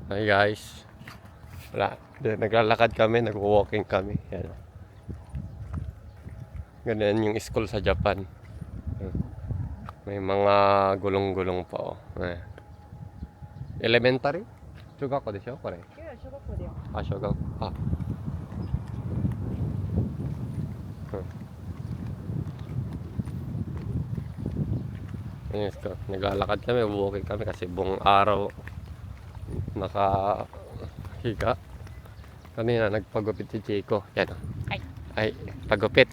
Hi guys. Wala. Naglalakad kami, nagwo-walking kami. Yan. Ganyan yung school sa Japan. May mga gulong-gulong pa oh. Elementary? Shugako desho, kore. いや、小学校だよ。Ah, shugako. Ah. Yes, naglalakad kami, walking kami kasi buong araw nakahiga. Kanina nagpagupit si Chico. Yan. Ay. Ay, pagupit.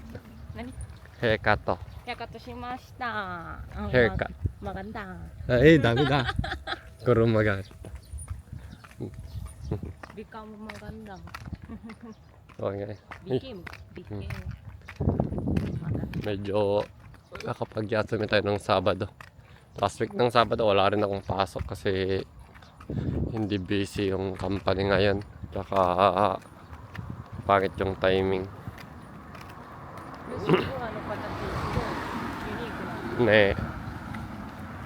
Nani? Haircut to. ヘアカットしました。Haircut. Maganda. Ay, dami na. Kurang maganda. Become maganda. Okay. Became. Maganda. Medyo nakapag-yatsume tayo ng Sabado. Last week ng Sabado, wala rin akong pasok kasi hindi busy yung company ngayon. Tsaka pangit yung timing. よし、この形すごいユニークな。 Ne,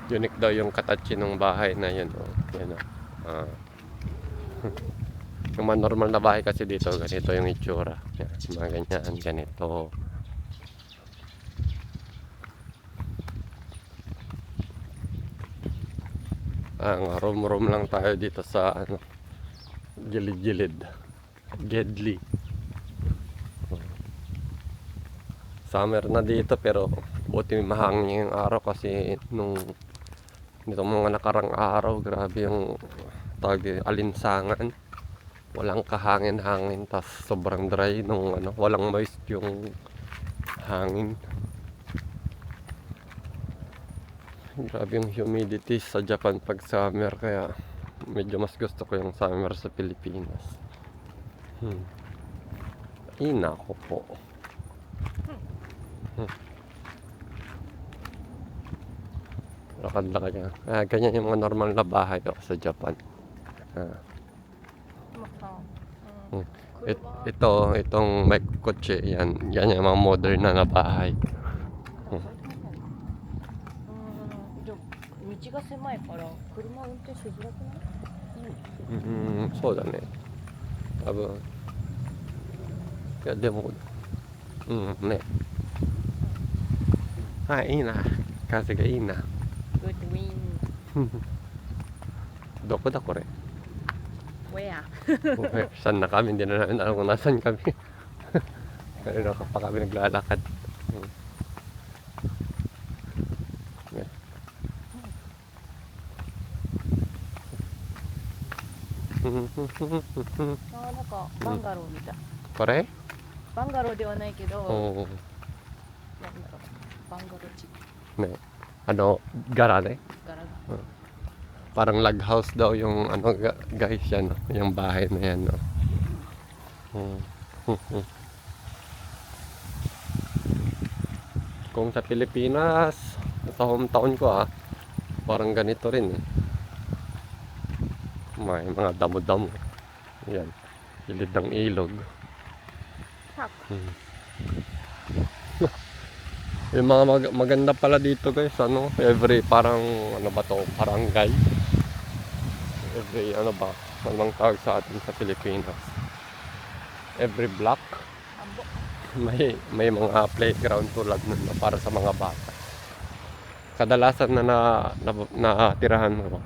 unique daw yung katachi ng bahay na yun. Oh. Yan, oh. Yung mga normal na bahay kasi dito, ganito yung itsura. Yan, mga ganyan, ganito. Room lang tayo dito sa ano, gilid-gilid. Gedli. Summer na dito pero buti mahangin yung araw kasi nung nitong mga nakarang araw, grabe yung tawag, alinsangan. Walang kahangin-hangin, tas sobrang dry nung ano, walang moist yung hangin. Grabe yung humidity sa Japan pag summer, kaya medyo mas gusto ko yung summer sa Pilipinas. Ina ko po. Lakad-lakad yan. Ganyan yung mga normal na bahay sa Japan. Itong may kotse, yan yung mga modern na bahay. 道が狭いから車運転しづらくない？そうだね。多分。いや、でも、ね。はい、いいな。風がいいな。Good wind. どこだこれ? Where? Saan na kami? Hindi na namin alam kung nasan kami. Kanina pa kami naglalakad.なんかバンガローみたい。これ? バンガローではないけど、 Oo. なんだろう、バンガローチック Ne. Ano, garane? 柄が。 Parang log house daw yung ano guys yan, no? Yung bahay na yan, no? Kung sa Pilipinas, sa hometown ko parang ganito rin eh. May mga damo-damo. Yan, gilid ng ilog. Yung mga maganda pala dito guys, ano, every parang ano ba to, barangay. Every ano ba, ano bang tawag sa atin sa Pilipinas? Every block may mga playground tulad nun na para sa mga bata. Kadalasan na natirahan mo.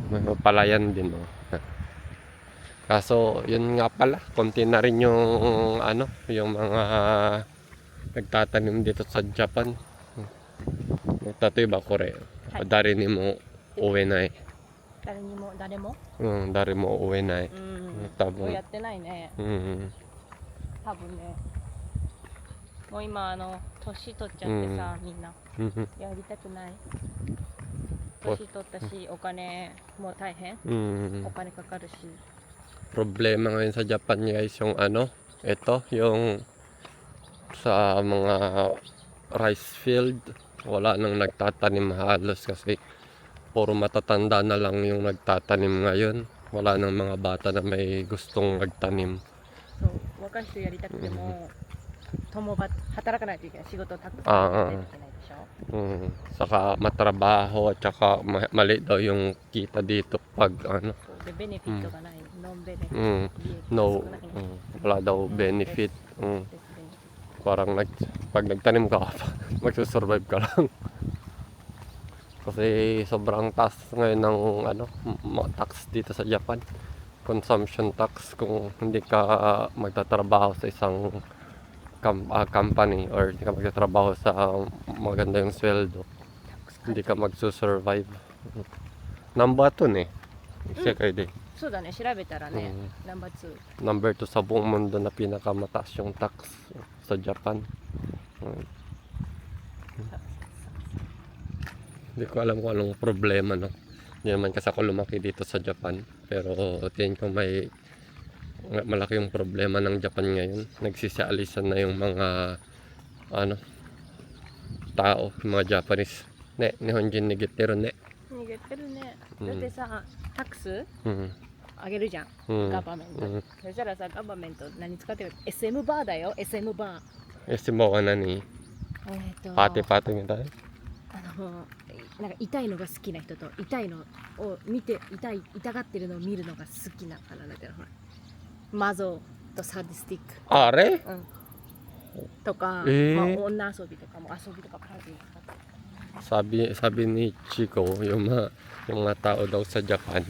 May palayan din, no. Kaso yun nga pala, konti na rin yung ano, yung mga nagtatanim dito sa Japan. Tatoy ba kore? Dari ni mo uwi na eh. 誰にも誰も？ Dari mo uwi na eh. そうやってないね。多分ね。もう今年取っちゃってさ、みんなやりたくない。年取ったし、お金もう大変。お金かかるし。 Problema ngayon sa Japan guys yung ano, ito yung sa mga rice field, wala nang nagtatanim halos kasi puro matatanda na lang yung nagtatanim ngayon. Wala nang mga bata na may gustong magtanim. そう若い人やりたくても、共働かないといけない、仕事たくさんやらないといけないでしょ。Saka matrabaho at saka mali daw yung kita dito pag ano. そうでベネフィットがない、ノンベネフィット、 Mm, 利益が no, 少ない、wala daw benefit. ですベネフィッ Parang pag nagtanim ka, magsusurvive ka lang. Kasi sobrang taas ngayon ng ano, tax dito sa Japan. Consumption tax kung hindi ka magtatrabaho sa isang company or hindi ka magtatrabaho sa maganda yung sweldo, ト。 hindi ka magsusurvive. Number 2 siya kayo din. そうだね、調べたらね、ナンバー2。 Number 2 sa buong mundo na pinakamataas yung tax sa Japan. Hindi ko alam kung anong problema, no. Hindi naman kasi ako lumaki dito sa Japan. Pero tingin ko may malaki yung problema ng Japan ngayon. Nagsisialisan na yung mga ano tao, yung mga Japanese. Ne, Nihonjin ni Gitero ne. 逃げてるね。だってさ、タックス Mm. あげるじゃん、 ガバメント。そしたらさ、ガバメント何使ってる？ SM バーだよ、SM バー。 Estimo ka na ni pati-pati nyo tayo. なんか痛いのが好きな人と痛いのを見て痛がってるのを見るのが好きなからだけど、ほらマゾとサディスティック、 Are? とか、えーまあ、女遊びとかも遊びとかパーティーとか Sabi ni Chico, yung mga tao daw sa Japan,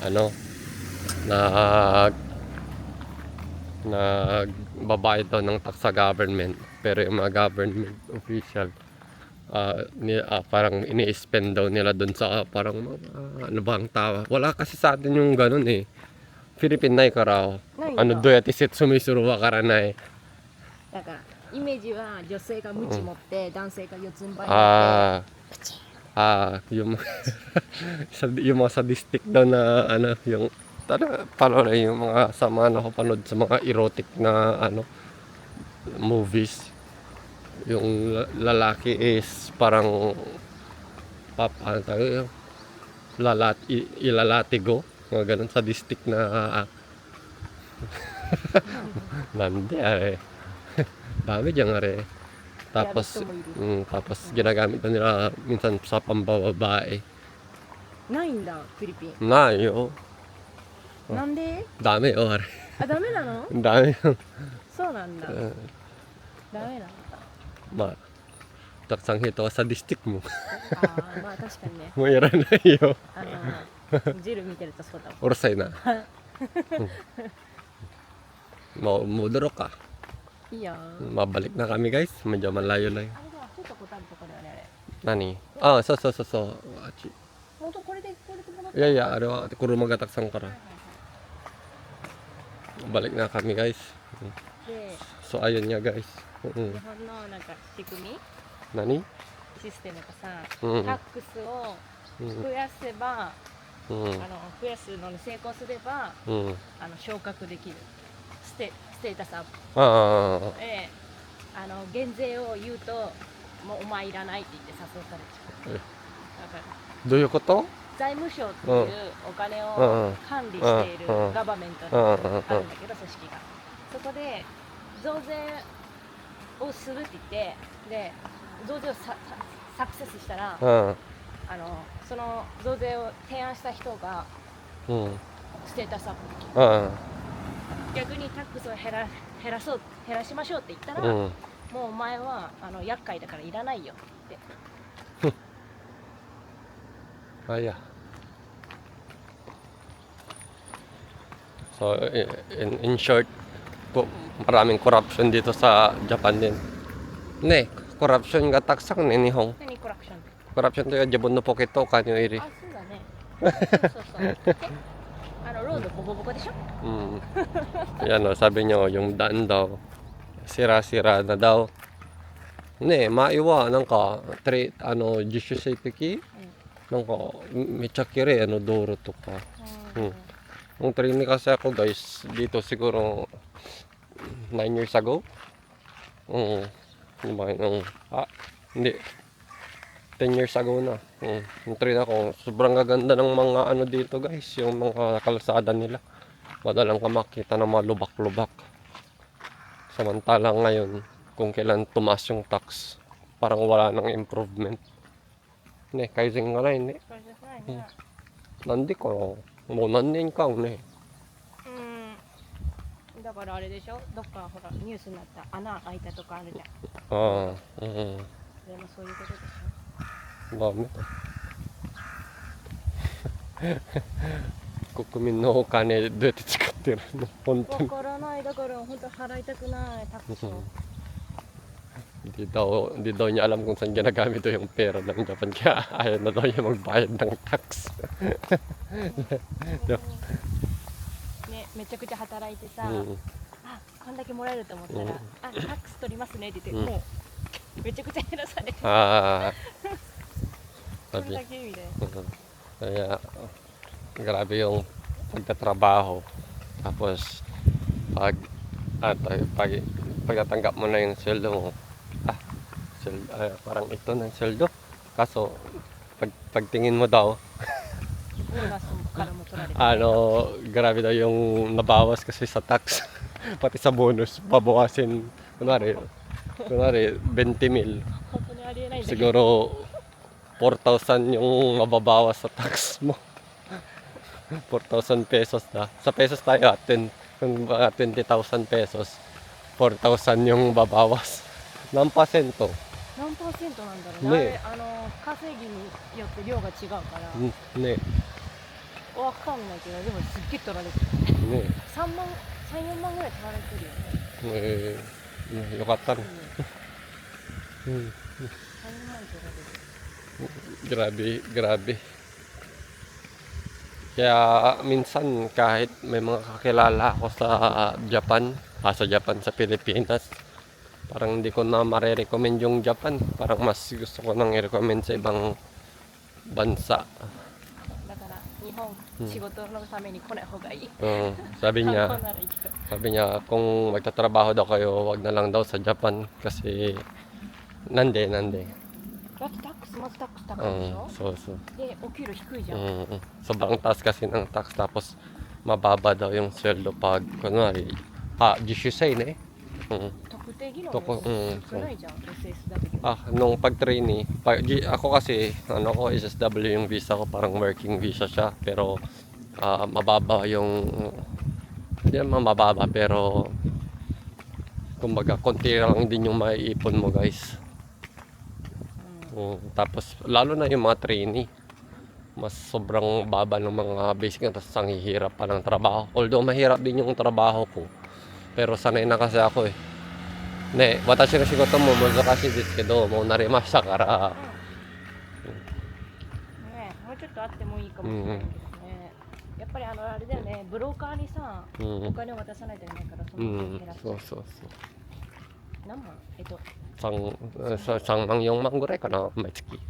ano, nagbabayad daw ng tax sa government, pero yung mga government official, parang ini-spend daw nila dun sa parang ano ba ang tawa. Wala kasi sa atin yung ganun eh. Philippine na karaw. Ano do yati set sumisuruwa kara na eh. だからイメージは女性がムチ持って、男性が四つん這いになってプチン yung yung mga sadistic daw na ano, yung panood yung mga sama na ako panood sa mga erotic na ano movies. Yung lalaki is parang ano tayo, ilalatigo, mga ganun sadistic na nandi dami dyan are. Tapos tapos ginagamit na nila minsan sa pambababae. ないんだフィリピン。 Na yo, なんで？ dami are. あ、ダメなの？ Dami. そうなんだ。ダメなんだ。 Ma, taksang hito ka sadistic mo. ああ、まあ確かにね。 Mayroon na iyo. ジル見てるとそうだもん。 Orsay na. Muduro ka. いいよ。 Mabalik na kami guys. Medyo malayo lang. あれだ、ちょっと答えるところだね、あれ。 Nani? Ah, so. 本当これで戻って。 Yeah, are wa kurumaga taksang kara. Balik na kami guys. で、 So ayun nga guys. 日本のなんか仕組み、 Nani? システムがさ、 Mm. タックスを増やせば、 Mm. 増やすのに成功すれば、 Mm. 昇格できる。ステータスアップ。 Ah. で、減税を言うと、もうお前いらないって言って誘されちゃう。だから Do you koto? 財務省っていうお金を管理しているガバメントがあるんだけど、組織が。そこで増税をするって言って、で増税をサクセスしたら、 Ah. その増税を提案した人が Mm. ステータスアップできる。 Ah. 逆にタックスを減らしましょうって言ったら、 Mm. もうお前は厄介だからいらないよって。 Kaya. So, in short, maraming corruption dito sa Japan din. Ne, corruption nga taksang ni Nihong. 何コラプションって。 Corruption to yung Jabon no Pokito, kanyo iri. あ、そうだね。そうそう。で、ロードボコボコでしょ。 Yan o, sabi nyo, yung daan daw, sira-sira na daw. Ne, maiwanan ka, jishu seipiki, nang ka, mechakire, doro to ka. Nung training kasi ako guys, dito siguro 9 years ago. Hindi. 10 years ago na. Nung train ako, sobrang gaganda ng mga dito guys, yung mga kalsada nila. Madalang ka makita ng mga lubak-lubak. Samantalang ngayon, kung kailan tumaas yung tax, parang wala nang improvement. Ne, kaizen ngaないね。それじゃないね。なんでかな。もう何年間ね。うん。だからあれでしょ、どっかほらニュースになった穴開いたとかあるじゃん。ああ、うん。それもそういうことでしダメだ。国民のお金どうやって使ってるの本当ょ。に。わからない、だから本当払いたくないタクシー。Hindi daw niya alam kung saan ginagamit daw yung pera ng Japan. Kaya ayaw na daw niya magbayad ng tax. ね、めちゃくちゃ働いてさ、うんあ、こんだけもらえると思ったら、うんあ、タックス取りますねって言って、うんもうめちゃくちゃ減らされて、Ah, それ sabi. だけみたいな。 Kaya grabe yung pagtatrabaho. Tapos pagtatanggap mo na yung sweldo mo, parang ito ng sweldo. Kaso pagtingin mo daw, ボーナスからも取られて、grabe daw yung nabawas kasi sa tax. Pati sa bonus, babawasin. Kunwari 20 mil. 本当にありえないんだけど。 Siguro 4,000 yung mababawas sa tax mo. 4,000 pesos na. Sa pesos tayo atin, kung 20,000 pesos, 4,000 yung babawas. Ng pasento. 何パーセントなんだろうね。ねあれ稼ぎによって量が違うから、ねわかんないけど、でもすっげえ取られてる。ね3万、3、4万ぐらい取られてるよね。よかったね。3、4万取られる。 Grabe. Kaya minsan kahit may mga kakilala ako sa Japan, sa Pilipinas, parang hindi ko na mare-recommend yung Japan. Parang mas gusto ko nang i-recommend sa ibang bansa. だから日本、仕事のために来ない方がいい。 Sabi 観 niya, 光ならいいけど。 sabi niya kung magtatrabaho daw kayo, wag na lang daw sa Japan kasi nande. だってタックス、まずタックス高いでしょ。 So. で、お給料低いじゃん。 Sobrang taas kasi ng tax tapos mababa daw yung sweldo pag kunwari jishusei ne. 特定技能とこ少ないじゃん、SSW。 Nung pag trainee ako kasi ko SSW yung visa ko, parang working visa siya pero mababa yung hindi naman mababa pero kumbaga konti lang din yung maiipon mo guys. Tapos lalo na yung mga trainee, mas sobrang baba ng mga basic na, tapos ang hihirap pa ng trabaho. Although mahirap din yung trabaho ko, pero sanay na kasi ako eh. Ne, watashi no shigoto mo難しいですけど、もう慣れましたから。ね、もうちょっとあってもいいかもしれないけどね。やっぱりあれだよね、ブローカーにさ、お金を渡さないといけないから、その分減らす。そう。何万3万4万ぐらいかな毎月。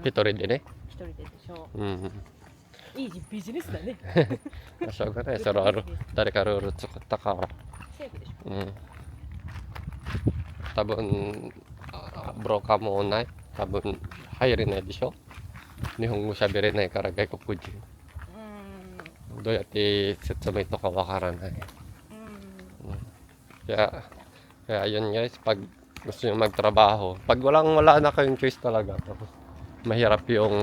一人でね。一人ででしょ。うんいいビジネスだね。しょうがない、それは誰かルール作ったから。セーフでしょ。多分ブローカーもない。多分入れないでしょ。日本語喋れないから外国人。どうやって説明とかわからない。Kaya yun guys, pag gusto nyo magtrabaho, pag wala na kayong choice talaga, tapos mahirap yung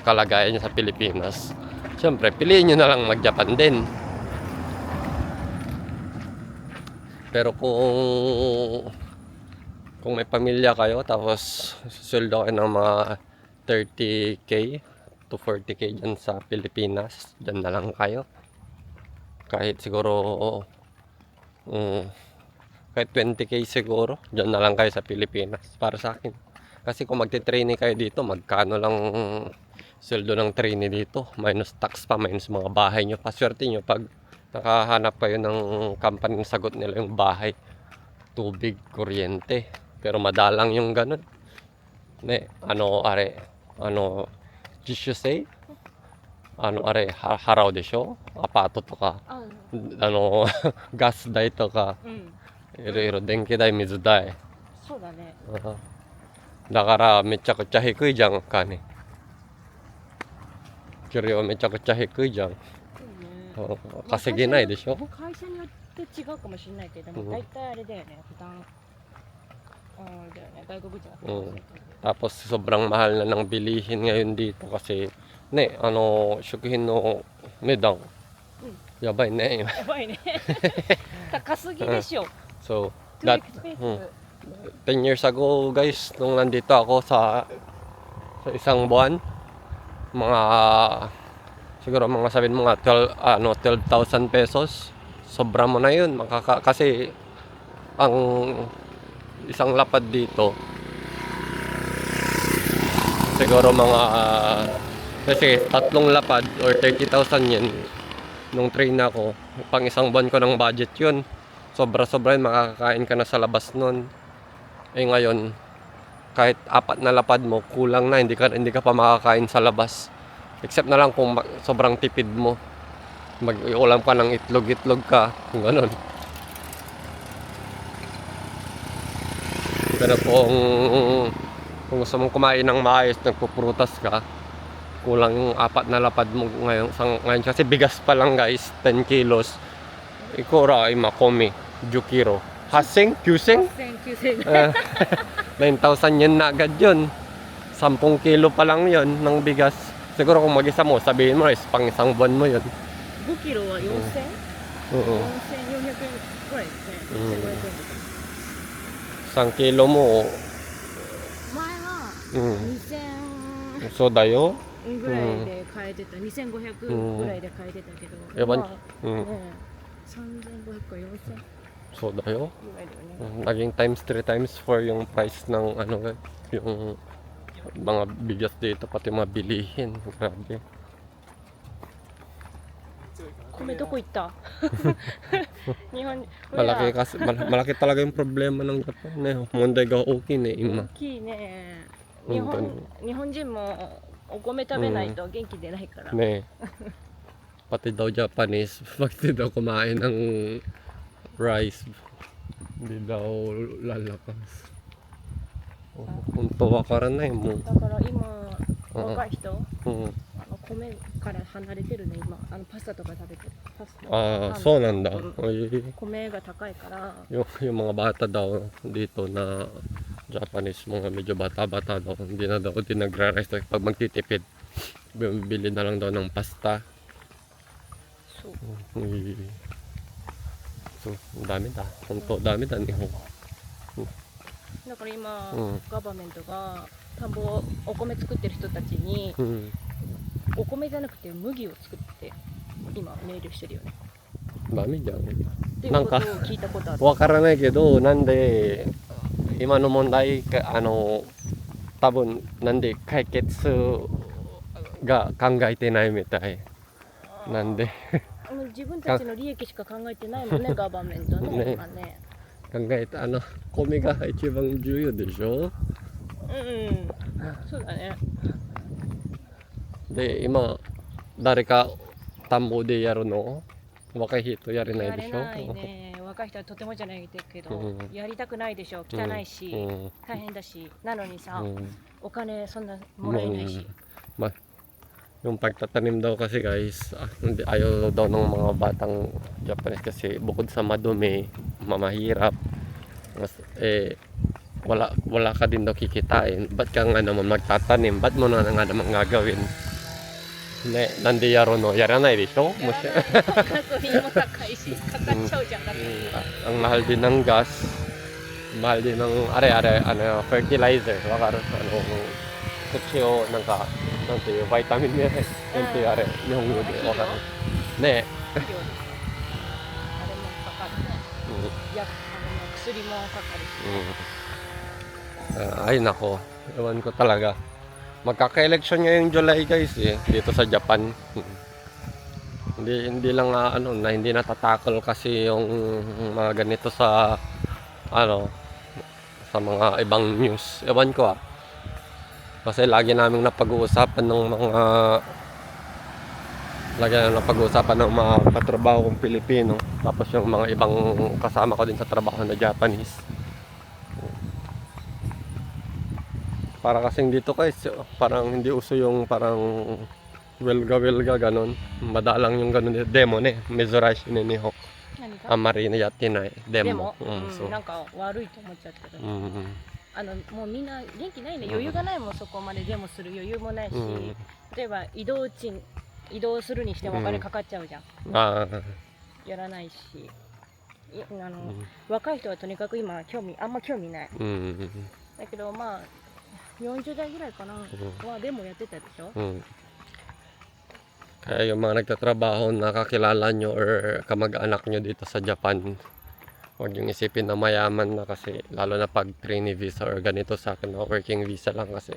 kalagayan nyo sa Pilipinas, syempre piliin nyo na lang mag-Japan din. Pero kung may pamilya kayo, tapos sweldo kayo ng mga 30k to 40k dyan sa Pilipinas, dyan na lang kayo. Kahit siguro kahit 20k siguro, dyan na lang kayo sa Pilipinas para sa akin. Kasi kung magte-trainee kayo dito, magkano lang sweldo ng trainee dito, minus tax pa, minus mga bahay nyo. Paswerte nyo pag nakahanap kayo ng company, sagot nila yung bahay, tubig, kuryente. Pero madalang yung ganun. Ne, jishusei? Haraw desho? Apato to ka. Gas代とか、いろいろ電気代、水代。そうだね。だからめちゃくちゃ低いじゃん、金。給料めちゃくちゃ低いじゃん。稼げないでしょ。会社によって違うかもしれないけども、大体あれだよね、負担。だよね。外国人は。うん. Tapos sobrang mahal na ng bilihin ngayon dito kasi ne, ano, 食品の値段やばいね。やばいね。高すぎでしょ。So, Too that expensive. 10 years ago guys, nung nandito ako sa isang buwan, mga siguro mga sabihin mga 12,000 pesos. Sobra mo na yun. Kasi ang isang lapad dito, siguro mga kasi tatlong lapad or 30,000 yan nung train ako. Pang isang buwan ko ng budget yun. Sobra-sobra yun, makakakain ka na sa labas nun. Eh ngayon, kahit 4 na lapad mo, kulang na, hindi ka pa makakain sa labas. Except na lang kung sobrang tipid mo. Mag-ulam ka ng itlog ka, kung gano'n. Pero kung gusto mong kumain ng maayos, nagpuprutas ka, kulang yung 4 na lapad mo ngayon kasi bigas pa lang guys, 10 kilos. Ikura ay makomi, 10 kilo. Haseng, kyuseng? 9,000 9,000 yen na agad yun. 10 kilo pa lang yun ng bigas. Siguro kung mag-isa mo, sabihin mo is pang isang buwan mo yun. 5キロは4000? Oo. 4400円ぐらいですね。1500円とか。 Isang kilo mo, 前はうん2000そうだよ。ぐらいで買えてた、2500ぐらいで買えてたけど、やばい。まあうん。ね、3500か4000そうだよ。ぐらいだよね。Naging times 3 times 4 yung price ng ano, yung mga bigas dito, pati mga bilihin. Grabe. 米どこ行った日本 Malaki talaga yung problema ng Japan eh. Monday ga okay ne, 大 ima. きいね。本当に日本人もお米食べないと元気出ないから。 Ne. Pati daw Japanese, pati daw kumain ng rice, hindi daw lalakas. Kung tuwa ka rin na eh mo. だから今若い人、 Hmm. 米から離れてるね今。パスタとか食べてる。パスタ。 Ah, so nanda. Ay, 米が高いから。 yung mga bata daw dito na Japanese, mga medyo bata-bata daw, hindi na daw din nagra-rice pag magtitipid. Bibili na lang daw ng pasta. そう。 Ay. So, ang dami da. Honto, dami da ni Hong. だから今、うんガバメントが田んぼお米作ってる人たちに Hmm. お米じゃなくて麦を作って今命令してるよね。 Dami dyan. っていうなんかことを聞いたことある。わからないけど、なんで、今の問題か、多分、なんで解決が考えてないみたい。なんで、自分たちの利益しか考えてないもんね、ガバメントね。ね今ね。考えた、米が一番重要でしょ。うん、そうだね。で、今、誰か田んぼでやるの若い人やれないでしょ。やれないね。若い人はとてもじゃないけど、うんやりたくないでしょ。汚いし、うん大変だし。なのにさ、うんお金そんなもらえないし。 Yung pagtatanim daw kasi guys, hindi, ayaw daw ng mga batang Japanese kasi bukod sa madumi, mamahirap, wala ka din daw kikitain. Ba't ka nga naman magtatanim? Ba't mo na nga naman gagawin? Nandi yaro no, yaranay de shou? やらないガソリンも高いし、かかっちゃうじゃん。だって Ang mahal din ng gas, mahal din ng fertilizer, wakaru, kutsiなんかなんていうバイタミンね、なんていうあれ、日本語でわかる。ねあれもかかるね。薬もかかるし。 Ay nako, ewan ko talaga. Magkaka-election ngayong July guys eh, dito sa Japan. Hindi lang hindi natatakol kasi yung mga ganito sa sa mga ibang news. Ewan ko ah. Kasi lagi naming napag-uusapan ng mga katrabaho kong Pilipino. Tapos yung mga ibang kasama ko din sa trabaho na Japanese. Para kasing dito guys, parang hindi uso yung parang welga ganon. Madalang yung ganon demo ne, mezurashi ne ni Hok. 何があんまりやってない。ででも、も、うん、そう。なんか悪いと思っちゃってる、うん、もうみんな元気ないね、うん余裕がないもん、そこまでデモする余裕もないし、うん。例えば移動するにしてもお金かかっちゃうじゃん、ああ、やらないし、うん、若い人はとにかく今あんま興味ないうん、だけど、まあ40代ぐらいかな、はデモやってたでしょ、mm. Kaya yung mga nagtatrabaho, nakakilala nyo or kamag-anak nyo dito sa Japan, huwag yung isipin na mayaman na kasi, lalo na pag trainee visa or ganito sa akin na working visa lang kasi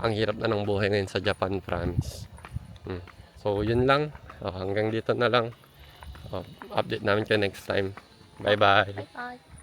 ang hirap na ng buhay ngayon sa Japan, promise. So yun lang. Hanggang dito na lang. Update namin kayo next time. Bye bye. bye bye.